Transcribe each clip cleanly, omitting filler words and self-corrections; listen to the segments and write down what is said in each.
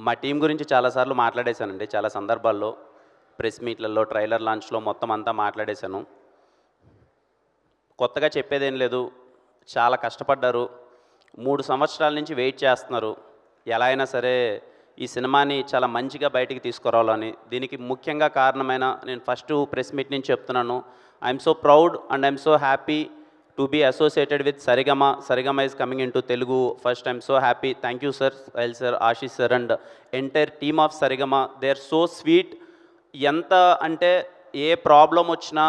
మా టీం గురించి చాలాసార్లు మాట్లాడేశానండి. చాలా సందర్భాల్లో ప్రెస్ మీట్లలో, ట్రైలర్ లాంచ్లో మొత్తం అంతా మాట్లాడేశాను. కొత్తగా చెప్పేదేం లేదు. చాలా కష్టపడ్డారు. 3 సంవత్సరాల నుంచి వెయిట్ చేస్తున్నారు. ఎలా అయినా సరే ఈ సినిమాని చాలా మంచిగా బయటికి తీసుకురావాలని. దీనికి ముఖ్యంగా కారణమైన నేను ఫస్ట్ ప్రెస్ మీట్ నుంచి చెప్తున్నాను. I'm so proud and I'm so happy to be associated with Saregama. Saregama is coming in to Telugu first. I'm so happy. Thank you sir, smile sir, Ashish sir and entire team of Saregama. They are so sweet. ఎంత అంటే ఏ problem వచ్చినా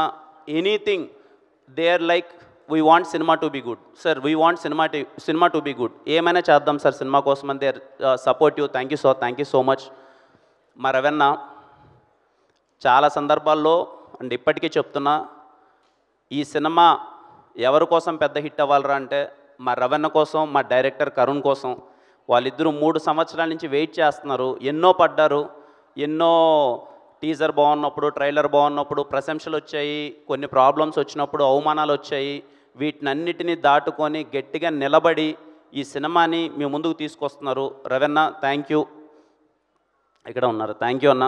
anything they are like we want cinema to be good sir, we want cinema to be good, ఏమైనా చేద్దాం sir cinema కోసం అని they are supportive. Thank you so much. మా రవెన్న చాలా సందర్భాల్లో అండ్ ఇప్పటికీ చెప్తున్నా, ఈ సినిమా ఎవరి కోసం పెద్ద హిట్ అవ్వాలరా అంటే మా రవెన్న కోసం, మా డైరెక్టర్ కరుణ్ కోసం. వాళ్ళిద్దరూ 3 సంవత్సరాల నుంచి వెయిట్ చేస్తున్నారు. ఎన్నో పడ్డారు. ఎన్నో టీజర్ బాగున్నప్పుడు, ట్రైలర్ బాగున్నప్పుడు ప్రశంసలు వచ్చాయి. కొన్ని ప్రాబ్లమ్స్ వచ్చినప్పుడు అవమానాలు వచ్చాయి. వీటినన్నిటినీ దాటుకొని గట్టిగా నిలబడి ఈ సినిమాని మీ ముందుకు తీసుకొస్తున్నారు. Ravanna thank you. ఇక్కడ ఉన్నారు. థ్యాంక్ యూ అన్న.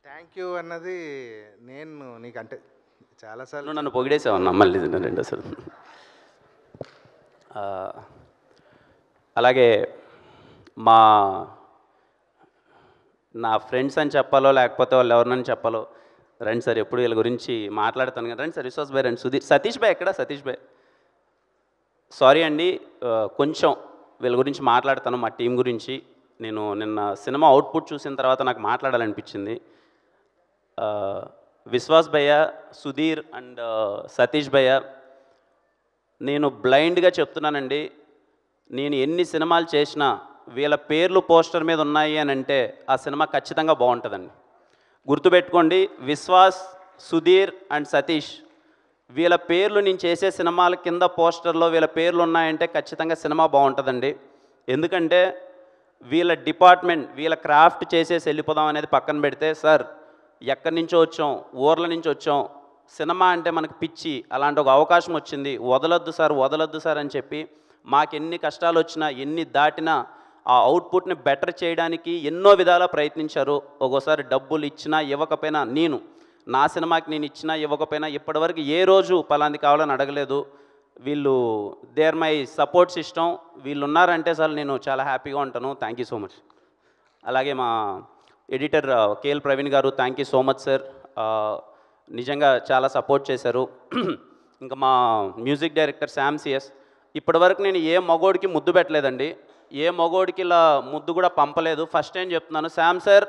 థ్యాంక్ యూ అన్నది నేను నీకంటే చాలాసార్లు నన్ను పొగిడేసావన్నా మళ్ళీ రెండోసారి. అలాగే నా ఫ్రెండ్స్ అని చెప్పాలో లేకపోతే వాళ్ళు ఎవరినని చెప్పాలో, రండి సార్, ఎప్పుడు వీళ్ళ గురించి మాట్లాడతాను కదా. రండి సార్, విశ్వాస్ భాయ్ రండి, సుధీర్, సతీష్ భాయ్ ఎక్కడ? సతీష్ భాయ్ సారీ అండి, కొంచెం వీళ్ళ గురించి మాట్లాడతాను, మా టీం గురించి. నేను నిన్న సినిమా అవుట్పుట్ చూసిన తర్వాత నాకు మాట్లాడాలనిపించింది. విశ్వాస్ భయ్య, సుధీర్ అండ్ సతీష్ భయ్య, నేను బ్లైండ్గా చెప్తున్నానండి, నేను ఎన్ని సినిమాలు చేసినా వీళ్ళ పేర్లు పోస్టర్ మీద ఉన్నాయి అని అంటే ఆ సినిమా ఖచ్చితంగా బాగుంటుందండి. గుర్తుపెట్టుకోండి, విశ్వాస్, సుధీర్ అండ్ సతీష్, వీళ్ళ పేర్లు నేను చేసే సినిమాల కింద పోస్టర్లో వీళ్ళ పేర్లు ఉన్నాయంటే ఖచ్చితంగా సినిమా బాగుంటుందండి. ఎందుకంటే వీళ్ళ డిపార్ట్మెంట్, వీళ్ళ క్రాఫ్ట్ చేసేసి వెళ్ళిపోదాం అనేది పక్కన పెడితే, సార్ ఎక్కడి నుంచో వచ్చాం, ఊర్ల నుంచి వచ్చాం, సినిమా అంటే మనకు పిచ్చి, అలాంటి ఒక అవకాశం వచ్చింది, వదలొద్దు సార్ అని చెప్పి మాకెన్ని కష్టాలు వచ్చినా, ఎన్ని దాటినా ఆ అవుట్పుట్ని బెటర్ చేయడానికి ఎన్నో విధాలా ప్రయత్నించారు. ఒక్కోసారి డబ్బులు ఇచ్చినా ఇవ్వకపోయినా, నా సినిమాకి నేను ఇచ్చినా ఇవ్వకపోయినా ఇప్పటివరకు ఏ రోజు పలాంది కావాలని అడగలేదు. వీళ్ళు they are my support system. వీళ్ళు ఉన్నారంటే చాలు నేను చాలా హ్యాపీగా ఉంటాను. Thank you so much. అలాగే మా ఎడిటర్ కేఎల్ ప్రవీణ్ గారు, thank you so much sir, నిజంగా చాలా సపోర్ట్ చేశారు. ఇంకా మా మ్యూజిక్ డైరెక్టర్ శామ్ సిఎస్, ఇప్పటివరకు నేను ఏ మగోడికి ముద్దు పెట్టలేదండి, ఏ మగోడికి ఇలా ముద్దు కూడా పంపలేదు. ఫస్ట్ టైం చెప్తున్నాను, శామ్ సార్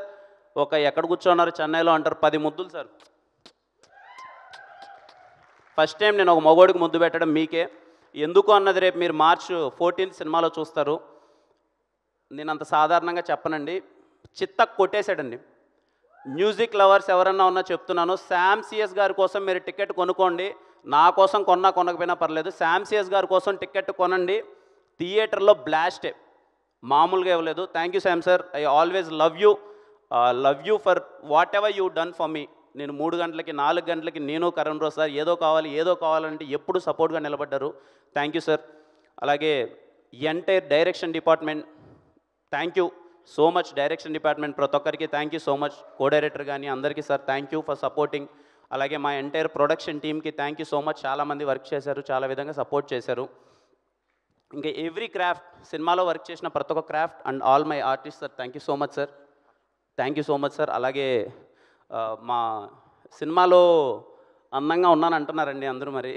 ఎక్కడ కూర్చోన్నారు చెన్నైలో అంటారు, 10 ముద్దులు సార్. ఫస్ట్ టైం నేను ఒక మగోడికి ముద్దు పెట్టడం మీకే. ఎందుకు అన్నది రేపు మీరు March 14 సినిమాలో చూస్తారు. నేను అంత సాధారణంగా చెప్పనండి, చిత్తకు కొట్టేశాడండి. మ్యూజిక్ లవర్స్ ఎవరన్నా ఉన్నా చెప్తున్నాను, శామ్ సిఎస్ గారి కోసం మీరు టికెట్ కొనుక్కోండి. నా కోసం కొనకపోయినా పర్లేదు, శామ్ సిఎస్ గారి కోసం టికెట్ కొనండి. థియేటర్లో బ్లాస్టే, మామూలుగా ఇవ్వలేదు. Thank you Sam sir, I always love you for what ever you done for me. నేను 3 గంటలకి 4 గంటలకి నేను కరణ్ రావు సార్ ఏదో కావాలంటే ఎప్పుడు సపోర్ట్గా నిలబడ్డారు. Thank you sir. అలాగే entire direction department, thank you so much. Direction department ప్రతి ఒక్కరికి thank you so much. Co director కానీ అందరికీ sir thank you for supporting. అలాగే మా ఎంటైర్ ప్రొడక్షన్ టీమ్కి థ్యాంక్ యూ సో మచ్. చాలామంది వర్క్ చేశారు, చాలా విధంగా సపోర్ట్ చేశారు. ఇంకా ఎవ్రీ క్రాఫ్ట్, సినిమాలో వర్క్ చేసిన ప్రతి ఒక్క craft and all my artist sir, thank you so much sir. Thank you so much sir. అలాగే మా సినిమాలో అందంగా ఉన్నాను అంటున్నారండి అందరూ, మరి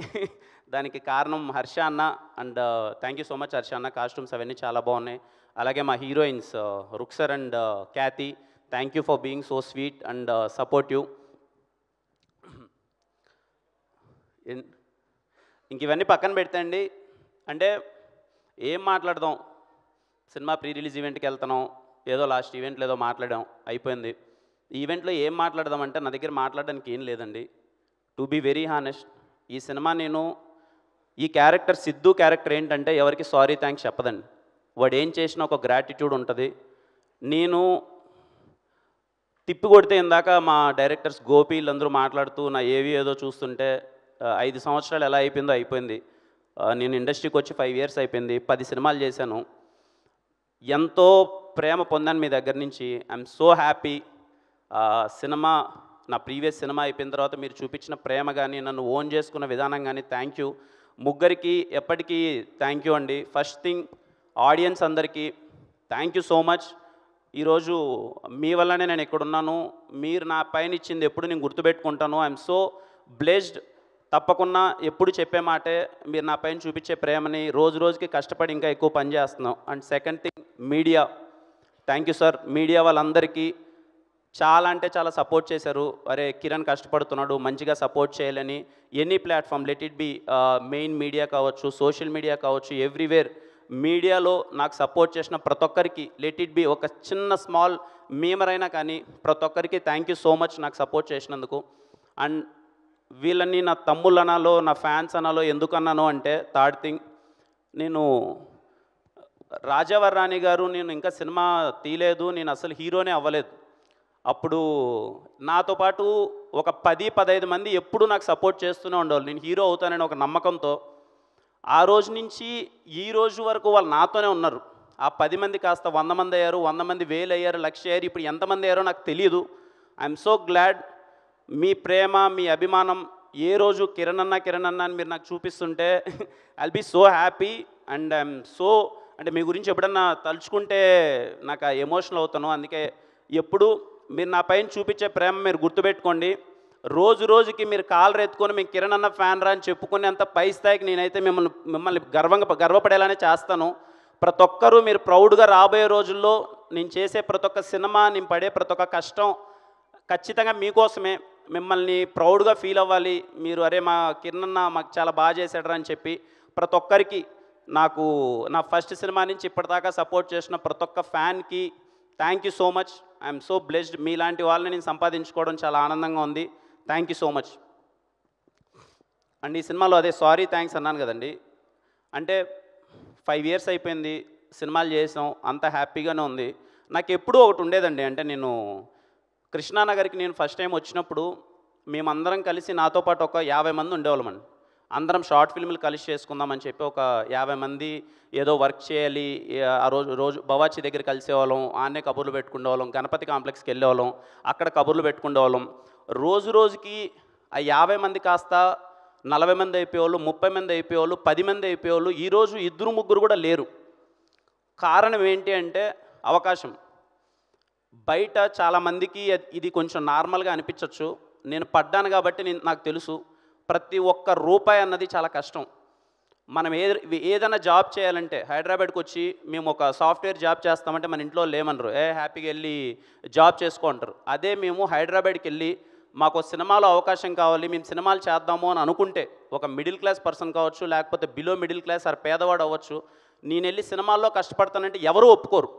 దానికి కారణం హర్ష అన్న and thank you so much Harsha అన్న. కాస్ట్యూమ్స్ అవన్నీ చాలా బాగున్నాయి. అలాగే మా heroines Ruksar and Kathy, thank you for being so sweet and supportive. ఇంక ఇవన్నీ పక్కన పెడితే అండి, అంటే ఏం మాట్లాడదాం, సినిమా ప్రీ రిలీజ్ ఈవెంట్కి వెళ్తున్నాం, ఏదో లాస్ట్ ఈవెంట్లో ఏదో మాట్లాడాం, అయిపోయింది. ఈ ఈవెంట్లో ఏం మాట్లాడదామంటే నా దగ్గర మాట్లాడడానికి ఏం లేదండి. టు బీ వెరీ హానెస్ట్, ఈ సినిమా ఈ క్యారెక్టర్, సిద్ధు క్యారెక్టర్ ఏంటంటే ఎవరికి సారీ థ్యాంక్స్ చెప్పదండి. వాడు ఏం చేసినా ఒక గ్రాటిట్యూడ్ ఉంటుంది. నేను తిప్పి కొడితే ఇందాక మా డైరెక్టర్స్ గోపి వీళ్ళందరూ మాట్లాడుతూ నా ఏదో చూస్తుంటే 5 సంవత్సరాలు ఎలా అయిపోయిందో అయిపోయింది. నేను ఇండస్ట్రీకి వచ్చి 5 years అయిపోయింది. 10 సినిమాలు చేశాను. ఎంతో ప్రేమ పొందాను మీ దగ్గర నుంచి. I'm so happy. సినిమా నా ప్రీవియస్ సినిమా అయిపోయిన తర్వాత మీరు చూపించిన ప్రేమ కానీ, నన్ను ఓన్ చేసుకున్న విధానం కానీ థ్యాంక్ యూ. ముగ్గురికి ఎప్పటికీ థ్యాంక్ యూ అండి. ఫస్ట్ థింగ్ ఆడియన్స్ అందరికీ థ్యాంక్ యూ సో మచ్. ఈరోజు మీ వల్లనే నేను ఎక్కడున్నాను. మీరు నా పైన ఇచ్చింది ఎప్పుడు నేను గుర్తుపెట్టుకుంటాను. I'm so blessed. తప్పకుండా ఎప్పుడు చెప్పే మాటే, మీరు నా పైన చూపించే ప్రేమని రోజు రోజుకి కష్టపడి ఇంకా ఎక్కువ పని చేస్తున్నాం. And second thing media, thank you sir. Media వాళ్ళందరికీ చాలా అంటే చాలా సపోర్ట్ చేశారు. అరే కిరణ్ కష్టపడుతున్నాడు, మంచిగా సపోర్ట్ చేయాలని. Any platform, let it be main media కావచ్చు, సోషల్ మీడియా కావచ్చు, ఎవ్రీవేర్ మీడియాలో నాకు సపోర్ట్ చేసిన ప్రతి ఒక్కరికి, లెట్ ఇట్ బి ఒక చిన్న స్మాల్ మీమర్ అయినా కానీ ప్రతి ఒక్కరికి థ్యాంక్ యూ సో మచ్ నాకు సపోర్ట్ చేసినందుకు. అండ్ వీళ్ళని నా తమ్ముళ్ళు అనాలో, నా ఫ్యాన్స్ అనాలో ఎందుకు అన్నాను అంటే, థర్డ్ థింగ్, నేను రాజావర్ రాణి గారు, నేను ఇంకా సినిమా తీయలేదు, నేను అసలు హీరోనే అవ్వలేదు. అప్పుడు నాతో పాటు ఒక 10-15 మంది ఎప్పుడు నాకు సపోర్ట్ చేస్తూనే ఉండేవాళ్ళు, నేను హీరో అవుతానని ఒక నమ్మకంతో. ఆ రోజు నుంచి ఈ రోజు వరకు వాళ్ళు నాతోనే ఉన్నారు. ఆ 10 మంది కాస్త 100 మంది అయ్యారు, 100 మంది 1000 అయ్యారు, 1,00,000 అయ్యారు. ఇప్పుడు ఎంతమంది అయ్యారో నాకు తెలియదు. I'm so glad. మీ ప్రేమ, మీ అభిమానం ఏ రోజు కిరణ్ అన్న అని మీరు నాకు చూపిస్తుంటే I'll be so happy. And I'm so, అంటే మీ గురించి ఎప్పుడన్నా తలుచుకుంటే నాకు ఎమోషనల్ అవుతాను. అందుకే ఎప్పుడు మీరు నా పైన చూపించే ప్రేమ మీరు గుర్తుపెట్టుకోండి. రోజు రోజుకి మీరు కాలర్ ఎత్తుకొని మేము కిరణ్ అన్న ఫ్యాన్ రా అని చెప్పుకునేంత పై స్థాయికి నేనైతే మిమ్మల్ని గర్వపడేలానే చేస్తాను. ప్రతి ఒక్కరూ మీరు ప్రౌడ్గా రాబోయే రోజుల్లో నేను చేసే ప్రతి ఒక్క సినిమా, నేను పడే ప్రతి ఒక్క కష్టం ఖచ్చితంగా మీకోసమే. మిమ్మల్ని ప్రౌడ్గా ఫీల్ అవ్వాలి మీరు. అరే మా కిరణ్ అన్న మాకు చాలా బాగా చేశాడరా అని చెప్పి ప్రతి ఒక్కరికి, నాకు నా ఫస్ట్ సినిమా నుంచి ఇప్పటిదాకా సపోర్ట్ చేసిన ప్రతి ఒక్క ఫ్యాన్కి thank you so much. I'm so blessed. మీలాంటి వాళ్ళని నేను సంపాదించుకోవడం చాలా ఆనందంగా ఉంది. Thank you so much. And ఈ సినిమాలో అదే సారీ థ్యాంక్స్ అన్నాను కదండి, అంటే 5 years అయిపోయింది, సినిమాలు చేసాం, అంత హ్యాపీగానే ఉంది. నాకు ఎప్పుడూ ఒకటి ఉండేదండి, అంటే నేను కృష్ణానగర్కి నేను ఫస్ట్ టైం వచ్చినప్పుడు మేమందరం కలిసి, నాతో పాటు ఒక 50 మంది ఉండేవాళ్ళమండి. అందరం షార్ట్ ఫిల్మ్లు కలిసి చేసుకుందామని చెప్పి ఒక 50 మంది ఏదో వర్క్ చేయాలి. ఆ రోజు బవాచి దగ్గర కలిసేవాళ్ళం, ఆన్నే కబుర్లు పెట్టుకునేవాళ్ళం, గణపతి కాంప్లెక్స్కి వెళ్ళేవాళ్ళం, అక్కడ కబుర్లు పెట్టుకునేవాళ్ళం. రోజు రోజుకి ఆ 50 మంది కాస్త 40 మంది అయిపోయేవాళ్ళు, 30 మంది అయిపోయేవాళ్ళు, 10 మంది అయిపోయేవాళ్ళు. ఈరోజు 2-3 కూడా లేరు. కారణం ఏంటి అంటే అవకాశం. బయట చాలామందికి ఇది కొంచెం నార్మల్గా అనిపించవచ్చు, నేను పడ్డాను కాబట్టి నాకు తెలుసు. ప్రతి ఒక్క రూపాయి అన్నది చాలా కష్టం. మనం ఏదైనా జాబ్ చేయాలంటే హైదరాబాద్కి వచ్చి మేము ఒక సాఫ్ట్వేర్ జాబ్ చేస్తామంటే మన ఇంట్లో లేమనరు, హ్యాపీగా వెళ్ళి జాబ్ చేసుకుంటారు. అదే మేము హైదరాబాద్కి వెళ్ళి మాకు సినిమాలో అవకాశం కావాలి, మేము సినిమాలు చేద్దాము అని అనుకుంటే, ఒక మిడిల్ క్లాస్ పర్సన్ కావచ్చు, లేకపోతే బిలో మిడిల్ క్లాస్ ఆర్ పేదవాడు అవ్వచ్చు, నేను వెళ్ళి సినిమాల్లో కష్టపడతానంటే ఎవరు ఒప్పుకోరు.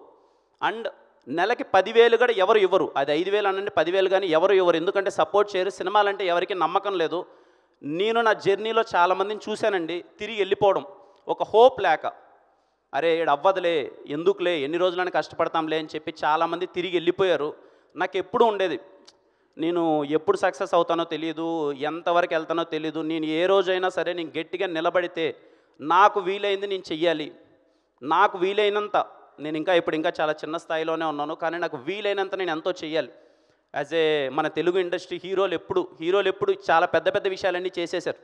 అండ్ నెలకి 10,000 కూడా ఎవరు ఇవ్వరు. అది 5,000 అనండి, 10,000 కానీ ఎవరు ఇవ్వరు. ఎందుకంటే సపోర్ట్ చేయరు. సినిమాలంటే ఎవరికి నమ్మకం లేదు. నేను నా జర్నీలో చాలామందిని చూశానండి, తిరిగి వెళ్ళిపోవడం, ఒక హోప్ లేక, అరే ఏడు అవ్వదులే, ఎందుకులే, ఎన్ని రోజులని కష్టపడతాంలే అని చెప్పి చాలామంది తిరిగి వెళ్ళిపోయారు. నాకు ఎప్పుడు ఉండేది, నేను ఎప్పుడు సక్సెస్ అవుతానో తెలియదు, ఎంతవరకు వెళ్తానో తెలియదు. నేను ఏ రోజైనా సరే నేను గట్టిగా నిలబడితే నాకు వీలైంది నేను చెయ్యాలి. నాకు వీలైనంత, నేను ఇంకా చాలా చిన్న స్థాయిలోనే ఉన్నాను, కానీ నాకు వీలైనంత నేను ఎంతో చెయ్యాలి. యాజ్ ఏ మన తెలుగు ఇండస్ట్రీ హీరోలు ఎప్పుడు చాలా పెద్ద పెద్ద విషయాలన్నీ చేసేశారు.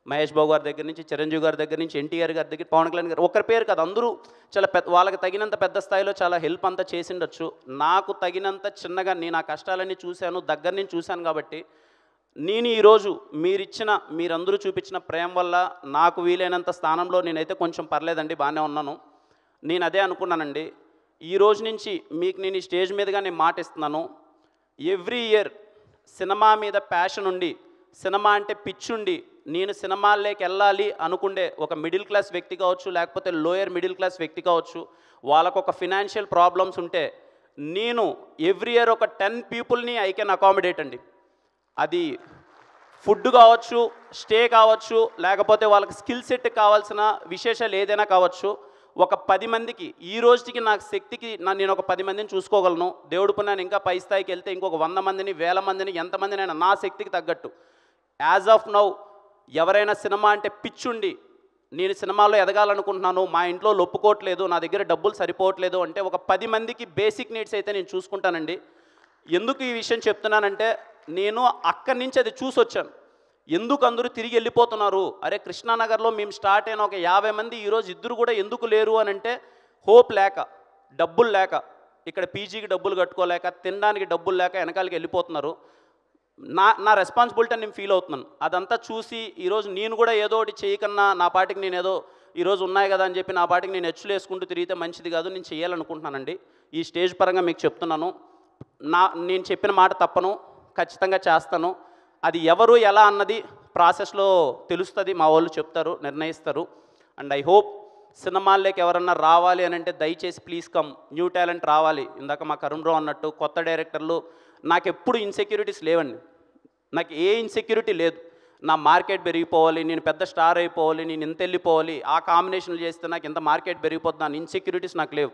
మహేష్ బాబు గారి దగ్గర నుంచి, చిరంజీవి గారి దగ్గర నుంచి, ఎన్టీఆర్ గారి దగ్గర, పవన్ కళ్యాణ్ గారు, ఒకరి పేరు కాదు, అందరూ చాలా వాళ్ళకి తగినంత పెద్ద స్థాయిలో చాలా హెల్ప్ అంతా చేసిండొచ్చు. నాకు తగినంత చిన్నగా నేను ఆ కష్టాలన్నీ చూశాను, దగ్గర నుంచి చూశాను. కాబట్టి నేను ఈరోజు మీరందరూ చూపించిన ప్రేమ వల్ల నాకు వీలైనంత స్థానంలో నేనైతే కొంచెం పర్లేదండి, బాగానే ఉన్నాను. నేను అదే అనుకున్నానండి. ఈ రోజు నుంచి మీకు నేను ఈ స్టేజ్ మీదుగా నేను మాట ఇస్తున్నాను, ఎవ్రీ ఇయర్ సినిమా మీద ప్యాషన్ ఉండి, సినిమా అంటే పిచ్చుండి, నేను సినిమాల్లోకి వెళ్ళాలి అనుకుండే ఒక మిడిల్ క్లాస్ వ్యక్తి కావచ్చు, లేకపోతే లోయర్ మిడిల్ క్లాస్ వ్యక్తి కావచ్చు, వాళ్ళకు ఒక ఫినాన్షియల్ ప్రాబ్లమ్స్ ఉంటే, నేను ఎవ్రీ ఇయర్ ఒక 10 పీపుల్ని ఐ కెన్ అకామిడేట్ అండి. అది ఫుడ్ కావచ్చు, స్టే కావచ్చు, లేకపోతే వాళ్ళకి స్కిల్ సెట్ కావాల్సిన విశేషాలు ఏదైనా కావచ్చు. ఒక 10 మందికి ఈ రోజుకి నాకు శక్తికి నేను ఒక 10 మందిని చూసుకోగలను. దేవుడు పుణ్యాన్ని ఇంకా పై స్థాయికి వెళ్తే ఇంకొక 100 మందిని, 1000 మందిని, ఎంతమందినైనా నా శక్తికి తగ్గట్టు. యాజ్ ఆఫ్ నౌ ఎవరైనా సినిమా అంటే పిచ్చుండి నేను సినిమాలో ఎదగాలనుకుంటున్నాను, మా ఇంట్లో ఒప్పుకోవట్లేదు, నా దగ్గర డబ్బులు సరిపోవట్లేదు అంటే ఒక 10 మందికి బేసిక్ నీడ్స్ అయితే నేను చూసుకుంటానండి. ఎందుకు ఈ విషయం చెప్తున్నానంటే నేను అక్కడి నుంచి అది చూసొచ్చాను. ఎందుకు అందరూ తిరిగి వెళ్ళిపోతున్నారు? అరే కృష్ణానగర్లో మేము స్టార్ట్ అయిన ఒక 50 మంది ఈరోజు ఇద్దరు కూడా ఎందుకు లేరు అని అంటే హోప్ లేక, డబ్బులు లేక, ఇక్కడ పీజీకి డబ్బులు కట్టుకోలేక, తినడానికి డబ్బులు లేక వెనకాలకి వెళ్ళిపోతున్నారు. నా రెస్పాన్సిబిలిటీ అని నేను ఫీల్ అవుతున్నాను. అదంతా చూసి ఈరోజు నేను కూడా ఏదో ఒకటి చేయకన్నా నా పాటికి నేను ఏదో ఈరోజు ఉన్నాయి కదా అని చెప్పి నా పాటికి నేను హెచ్చులు వేసుకుంటూ తిరిగితే మంచిది కాదు. నేను చేయాలనుకుంటున్నానండి. ఈ స్టేజ్ పరంగా మీకు చెప్తున్నాను, నేను చెప్పిన మాట తప్పను, ఖచ్చితంగా చేస్తాను. అది ఎవరు ఎలా అన్నది ప్రాసెస్లో తెలుస్తుంది, మా వాళ్ళు చెప్తారు, నిర్ణయిస్తారు. అండ్ ఐ హోప్ సినిమాల్లోకి ఎవరన్నా రావాలి అని అంటే దయచేసి ప్లీజ్ కమ్, న్యూ టాలెంట్ రావాలి. ఇందాక మా కరుణ్ రావు అన్నట్టు కొత్త డైరెక్టర్లు, నాకు ఎప్పుడు ఇన్సెక్యూరిటీస్ లేవండి. నాకు ఏ ఇన్సెక్యూరిటీ లేదు. నా మార్కెట్ పెరిగిపోవాలి, నేను పెద్ద స్టార్ అయిపోవాలి, నేను ఇంత వెళ్ళిపోవాలి, ఆ కాంబినేషన్లు చేస్తే నాకు ఇంత మార్కెట్ పెరిగిపోతుంది, నా ఇన్సెక్యూరిటీస్ నాకు లేవు.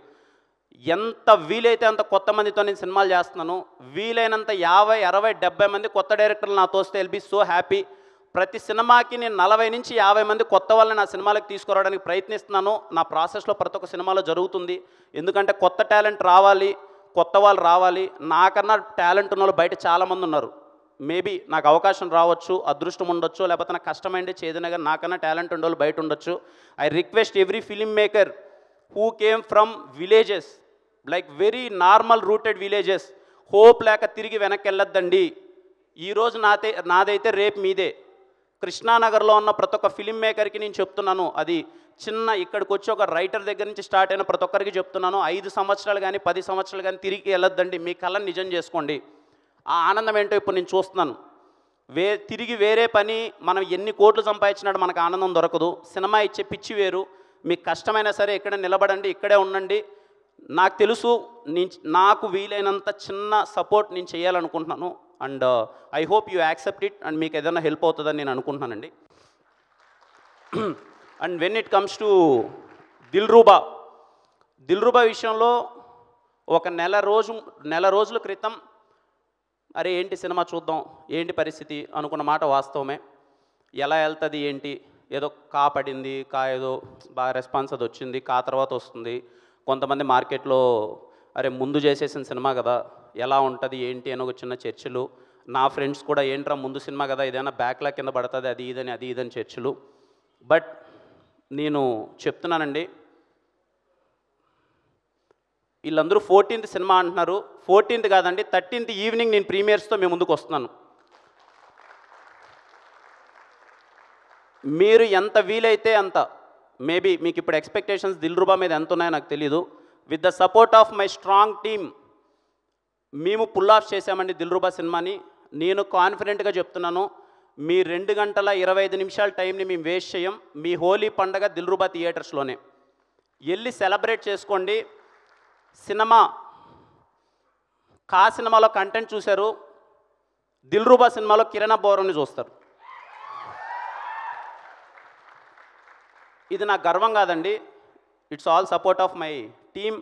ఎంత వీలైతే అంత కొత్త మందితో నేను సినిమాలు చేస్తున్నాను. వీలైనంత 50, 60, 70 మంది కొత్త డైరెక్టర్లు నాతో వస్తే విల్ బీ సో హ్యాపీ. ప్రతి సినిమాకి నేను 40 నుంచి 50 మంది కొత్త వాళ్ళని నా సినిమాలకు తీసుకురావడానికి ప్రయత్నిస్తున్నాను. నా ప్రాసెస్లో ప్రతి ఒక్క సినిమాలో జరుగుతుంది. ఎందుకంటే కొత్త టాలెంట్ రావాలి, కొత్త వాళ్ళు రావాలి. నాకన్నా టాలెంట్ ఉన్న వాళ్ళు బయట చాలామంది ఉన్నారు. మేబీ నాకు అవకాశం రావచ్చు, అదృష్టం ఉండొచ్చు, లేకపోతే నాకు కష్టమైంది చేదనగా నాకన్నా టాలెంట్ ఉండే వాళ్ళు బయట ఉండొచ్చు. I request every film maker who came from villages, like very normal rooted villages, hope లేక తిరిగి వెనక్కి వెళ్ళొద్దండి. ఈరోజు నాదైతే రేపు మీదే. కృష్ణానగర్లో ఉన్న ప్రతి ఒక్క ఫిలిం మేకర్కి నేను చెప్తున్నాను, అది చిన్న ఇక్కడికి వచ్చి ఒక రైటర్ దగ్గర నుంచి స్టార్ట్ అయిన ప్రతి ఒక్కరికి చెప్తున్నాను, 5 సంవత్సరాలు కానీ 10 సంవత్సరాలు కానీ తిరిగి వెళ్ళొద్దండి. మీ కళను నిజం చేసుకోండి. ఆ ఆనందం ఏంటో ఇప్పుడు నేను చూస్తున్నాను. తిరిగి వేరే పని మనం ఎన్ని కోట్లు సంపాదించినాడు మనకు ఆనందం దొరకదు. సినిమా ఇచ్చే పిచ్చి వేరు. మీకు కష్టమైనా సరే ఇక్కడ నిలబడండి, ఇక్కడే ఉండండి. నాకు తెలుసు, నాకు వీలైనంత చిన్న సపోర్ట్ నేను చేయాలనుకుంటున్నాను. And I hope you accept it. And మీకు ఏదైనా హెల్ప్ అవుతుందని నేను అనుకుంటున్నానండి. And when it comes to Dilruba విషయంలో ఒక నెల రోజుల క్రితం అరే ఏంటి సినిమా చూద్దాం, ఏంటి పరిస్థితి అనుకున్న మాట వాస్తవమే. ఎలా వెళ్తుంది ఏంటి, ఏదో పడింది, ఏదో బాగా రెస్పాన్స్ అది వచ్చింది, తర్వాత వస్తుంది. కొంతమంది మార్కెట్లో అరే ముందు చేసేసిన సినిమా కదా, ఎలా ఉంటుంది ఏంటి అని ఒక చిన్న చర్చలు. నా ఫ్రెండ్స్ కూడా ఏంట్రా ముందు సినిమా కదా, ఏదైనా బ్యాక్లాగ్ కింద పడుతుంది, అది ఇదని చర్చలు. బట్ నేను చెప్తున్నానండి, వీళ్ళందరూ 14th సినిమా అంటున్నారు. 14th కాదండి, 13th ఈవినింగ్ నేను ప్రీమియర్స్తో మేము ముందుకు వస్తున్నాను. మీరు ఎంత వీలైతే అంత, మేబీ మీకు ఇప్పుడు ఎక్స్పెక్టేషన్స్ దిల్రూబా మీద ఎంత ఉన్నాయో నాకు తెలీదు. With the support of my strong team మేము పుల్ ఆఫ్ చేసామండి దిల్రూబా సినిమాని. నేను కాన్ఫిడెంట్గా చెప్తున్నాను, మీ 2 గంటల 25 నిమిషాల టైంని మేము వేస్ట్ చేయం. మీ హోలీ పండగ దిల్రూబా థియేటర్స్లోనే వెళ్ళి సెలబ్రేట్ చేసుకోండి. సినిమా సినిమాలో కంటెంట్ చూశారు, దిల్రూబా సినిమాలో కిరణ్ బోరంని చూస్తారు. ఇది నా గర్వం కాదండి, it's all support of my team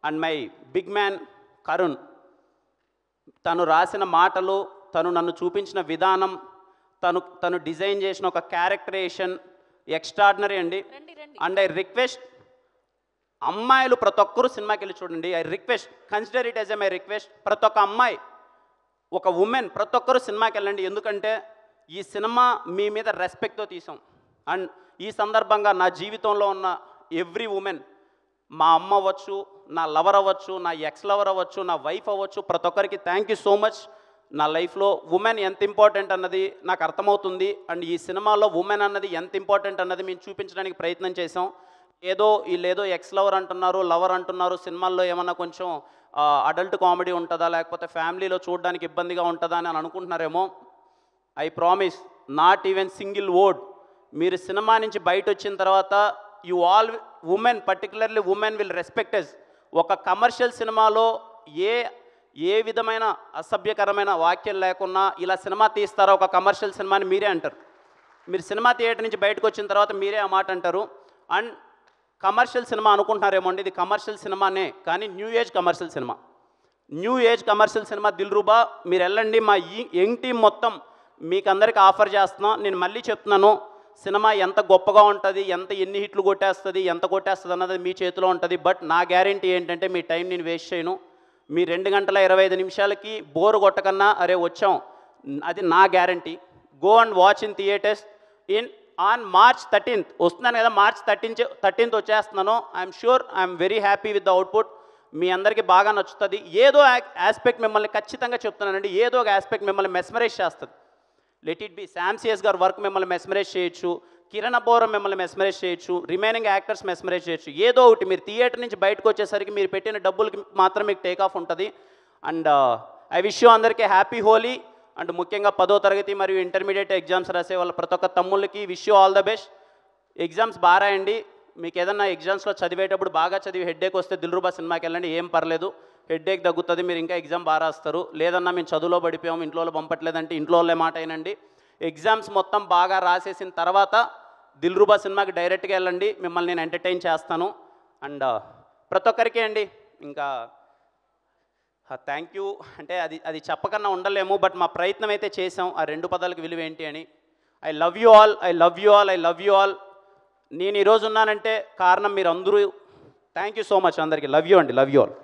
and my big man Karun. తను రాసిన మాటలు, తను నన్ను చూపించిన విధానం, తను డిజైన్ చేసిన ఒక క్యారెక్టరేషన్ ఎక్స్ట్రాడినరీ అండి. అండ్ ఐ రిక్వెస్ట్ అమ్మాయిలు ప్రతి ఒక్కరూ సినిమాకి వెళ్ళి చూడండి. I request, consider it as my request. ప్రతి ఒక్క అమ్మాయి, ఒక ఉమెన్, ప్రతి ఒక్కరూ సినిమాకి వెళ్ళండి. ఎందుకంటే ఈ సినిమా మీ మీద రెస్పెక్ట్తో తీసాం. అండ్ ఈ సందర్భంగా నా జీవితంలో ఉన్న ఎవ్రీ ఉమెన్, మా అమ్మ అవ్వచ్చు, నా లవర్ అవ్వచ్చు, నా ఎక్స్ లవర్ అవ్వచ్చు, నా వైఫ్ అవ్వచ్చు, ప్రతి ఒక్కరికి థ్యాంక్ యూ సో మచ్. నా లైఫ్లో ఉమెన్ ఎంత ఇంపార్టెంట్ అన్నది నాకు అర్థమవుతుంది. అండ్ ఈ సినిమాలో ఉమెన్ అన్నది ఎంత ఇంపార్టెంట్ అన్నది మేము చూపించడానికి ప్రయత్నం చేసాం. వీళ్ళేదో ఎక్స్ లవర్ అంటున్నారు, లవర్ అంటున్నారు, సినిమాల్లో ఏమన్నా కొంచెం అడల్ట్ కామెడీ ఉంటుందా, లేకపోతే ఫ్యామిలీలో చూడడానికి ఇబ్బందిగా ఉంటుందా అని అనుకుంటున్నారేమో. I promise, not even single word. మీరు సినిమా నుంచి బయట వచ్చిన తర్వాత you all women, particularly women will respect us. ఒక కమర్షియల్ సినిమాలో ఏ విధమైన అసభ్యకరమైన వాక్యాలు లేకున్నా ఇలా సినిమా తీస్తారా ఒక కమర్షియల్ సినిమాని మీరే అంటారు. మీరు సినిమా థియేటర్ నుంచి బయటకు వచ్చిన తర్వాత మీరే ఆ మాట అంటారు. అండ్ కమర్షియల్ సినిమా అనుకుంటున్నారేమో అండి, ఇది కమర్షియల్ సినిమానే, కానీ new age commercial cinema Dilruba. మీరు వెళ్ళండి, మా యంగ్ టీం మొత్తం మీకు అందరికీ ఆఫర్ చేస్తున్నాం. నేను మళ్ళీ చెప్తున్నాను, సినిమా ఎంత గొప్పగా ఉంటుంది, ఎన్ని హిట్లు కొట్టేస్తుంది, ఎంత కొట్టేస్తుంది అన్నది మీ చేతిలో ఉంటుంది. బట్ నా గ్యారంటీ ఏంటంటే మీ టైం నేను వేస్ట్ చేయను. మీ 2 గంటల 25 నిమిషాలకి బోరు కొట్టకన్నా అరే వచ్చాం, అది నా guarantee. Go and watch in theatres on March 13th వస్తున్నాను కదా, March 13th వచ్చేస్తున్నాను. I'm sure, I'm very happy with the output. మీ అందరికీ బాగా నచ్చుతుంది. ఏదో ఆస్పెక్ట్ మిమ్మల్ని ఖచ్చితంగా చెప్తున్నానండి, ఏదో ఒక ఆస్పెక్ట్ మిమ్మల్ని మెస్మరైజ్ చేస్తుంది. Let it be Sam CS గారి వర్క్ మిమ్మల్ని మెస్మరైజ్ చేయొచ్చు, కిరణ్ అబ్బోరం మిమ్మల్ని మెస్మరైజ్ చేయొచ్చు, రిమైనింగ్ యాక్టర్స్ మెస్మరైజ్ చేయొచ్చు. ఏదో ఒకటి మీరు థియేటర్ నుంచి బయటకు వచ్చేసరికి మీరు పెట్టిన డబ్బులకి మాత్రం మీకు టేక్ ఆఫ్ ఉంటుంది. అండ్ ఐ విష్ యూ అందరికీ హ్యాపీ హోలీ. అండ్ ముఖ్యంగా 10వ తరగతి మరియు ఇంటర్మీడియట్ ఎగ్జామ్స్ రాసే వాళ్ళ ప్రతి ఒక్క తమ్ముళ్ళకి wish you all the best. Exams బాగా రాయండి. మీకు ఏదన్నా ఎగ్జామ్స్లో చదివేటప్పుడు బాగా చదివి హెడ్ఏక్ వస్తే దిల్రుబా సినిమాకి వెళ్ళండి, ఏం పర్లేదు, హెడ్ఏక్ తగ్గుతుంది, మీరు ఇంకా ఎగ్జామ్ బాగా రాస్తారు. లేదన్నా మేము చదువులో పడిపోయాము, ఇంట్లో పంపట్లేదంటే ఇంట్లో వాళ్ళే మాట అయినండి. ఎగ్జామ్స్ మొత్తం బాగా రాసేసిన తర్వాత దిల్రుబా సినిమాకి డైరెక్ట్గా వెళ్ళండి, మిమ్మల్ని నేను ఎంటర్టైన్ చేస్తాను. అండ్ ప్రతి ఒక్కరికి అండి ఇంకా థ్యాంక్ యూ అంటే అది చెప్పకన్నా ఉండలేము. బట్ మా ప్రయత్నం అయితే చేసాం ఆ 2 పదాలకు విలువ ఏంటి అని. I love you all, I love you all, I love you all. నేను ఈరోజు ఉన్నానంటే కారణం మీరు అందరూ. థ్యాంక్ యూ సో మచ్ అందరికీ. లవ్ యూ అండి, లవ్ యూ ఆల్.